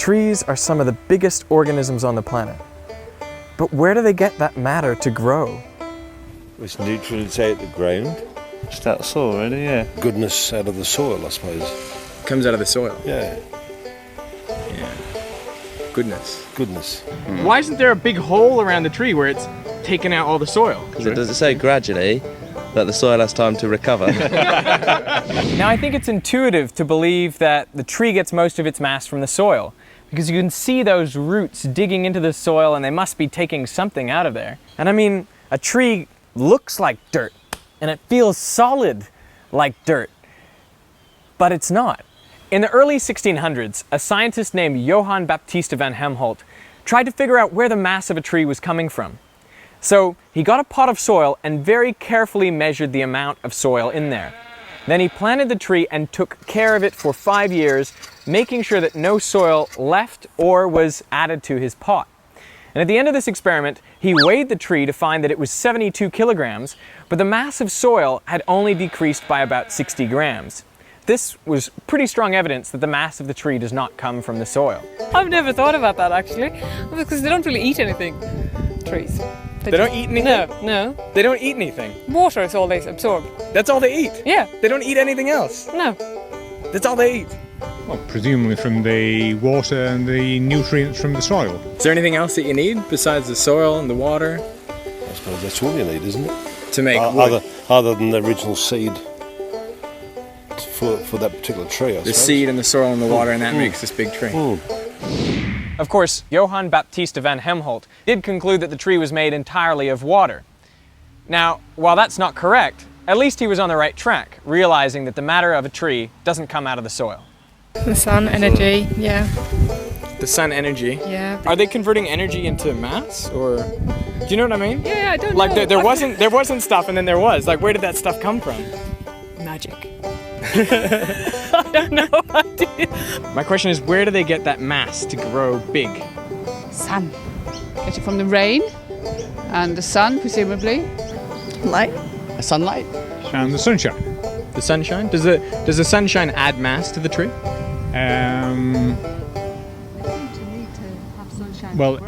Trees are some of the biggest organisms on the planet. But where do they get that matter to grow? It's nutrients out the ground. Just out of soil, really, yeah. Goodness out of the soil, I suppose. Comes out of the soil. Yeah, Goodness. goodness. Why isn't there a big hole around the tree where it's taken out all the soil? Does it say gradually that the soil has time to recover? Now, I think it's intuitive to believe that the tree gets most of its mass from the soil, because you can see those roots digging into the soil and they must be taking something out of there. And I mean, a tree looks like dirt and it feels solid like dirt, but it's not. In the early 1600s, a scientist named Johann Baptista van Helmont tried to figure out where the mass of a tree was coming from. So he got a pot of soil and very carefully measured the amount of soil in there. Then he planted the tree and took care of it for 5 years, making sure that no soil left or was added to his pot. And at the end of this experiment, he weighed the tree to find that it was 72 kilograms, but the mass of soil had only decreased by about 60 grams. This was pretty strong evidence that the mass of the tree does not come from the soil. I've never thought about that actually, because they don't really eat anything, trees. They don't eat anything? No. They don't eat anything. Water is all they absorb. That's all they eat? Yeah. They don't eat anything else? No. That's all they eat? Well, presumably from the water and the nutrients from the soil. Is there anything else that you need besides the soil and the water I suppose that's all you need, isn't it? to make wood? Other than the original seed for that particular tree, I The suppose. seed and the soil and the water, and that makes this big tree. Of course, Johann Baptista van Helmont did conclude that the tree was made entirely of water. Now, while that's not correct, at least he was on the right track, realizing that the matter of a tree doesn't come out of the soil. The sun, energy, yeah. The sun energy. Yeah. Are they converting energy into mass, or do you know what I mean? Yeah, I don't Like know. there wasn't stuff, and then there was. Like, where did that stuff come from? Magic. I have no idea. My question is, where do they get that mass to grow big? Sun. Get it from the rain and the sun, presumably. Light. Sunlight? And the sunshine. The sunshine? Does the sunshine add mass to the tree? Well,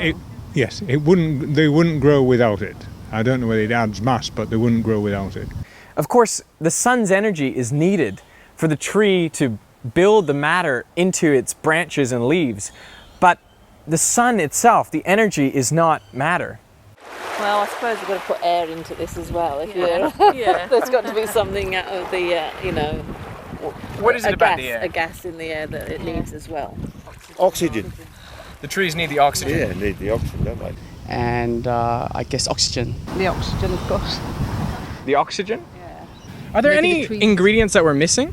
yes, they wouldn't grow without it. I don't know whether it adds mass, but they wouldn't grow without it. Of course, the sun's energy is needed for the tree to build the matter into its branches and leaves, but the sun itself, the energy, is not matter. Well, I suppose we've got to put air into this as well. If Yeah. there's got to be something out of the, What is it about the air? a gas in the air that it needs as well. Oxygen. The trees need the oxygen. Yeah, need the oxygen, don't they? And I guess oxygen. The oxygen, of course. The oxygen? Are there Maybe any the trees. ingredients that we're missing?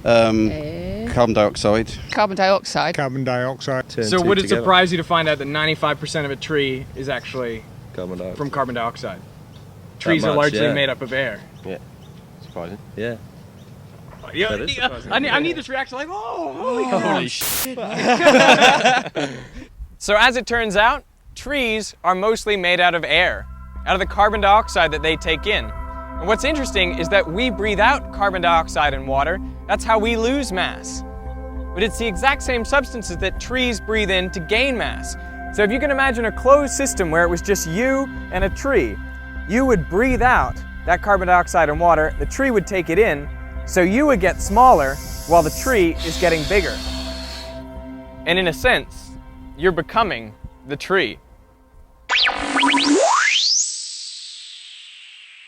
Carbon dioxide. Carbon dioxide. Carbon dioxide. So would it surprise you to find out that 95% of a tree is actually Carbon dioxide. from carbon dioxide? Trees are much, largely yeah. made up of air. Surprising. Yeah. Yeah, That is surprising. I need this reaction like, oh, holy Holy crap. So as it turns out, trees are mostly made out of air, out of the carbon dioxide that they take in. And what's interesting is that we breathe out carbon dioxide and water. That's how we lose mass. But it's the exact same substances that trees breathe in to gain mass. So if you can imagine a closed system where it was just you and a tree, you would breathe out that carbon dioxide and water, the tree would take it in, so you would get smaller while the tree is getting bigger. And in a sense, you're becoming the tree.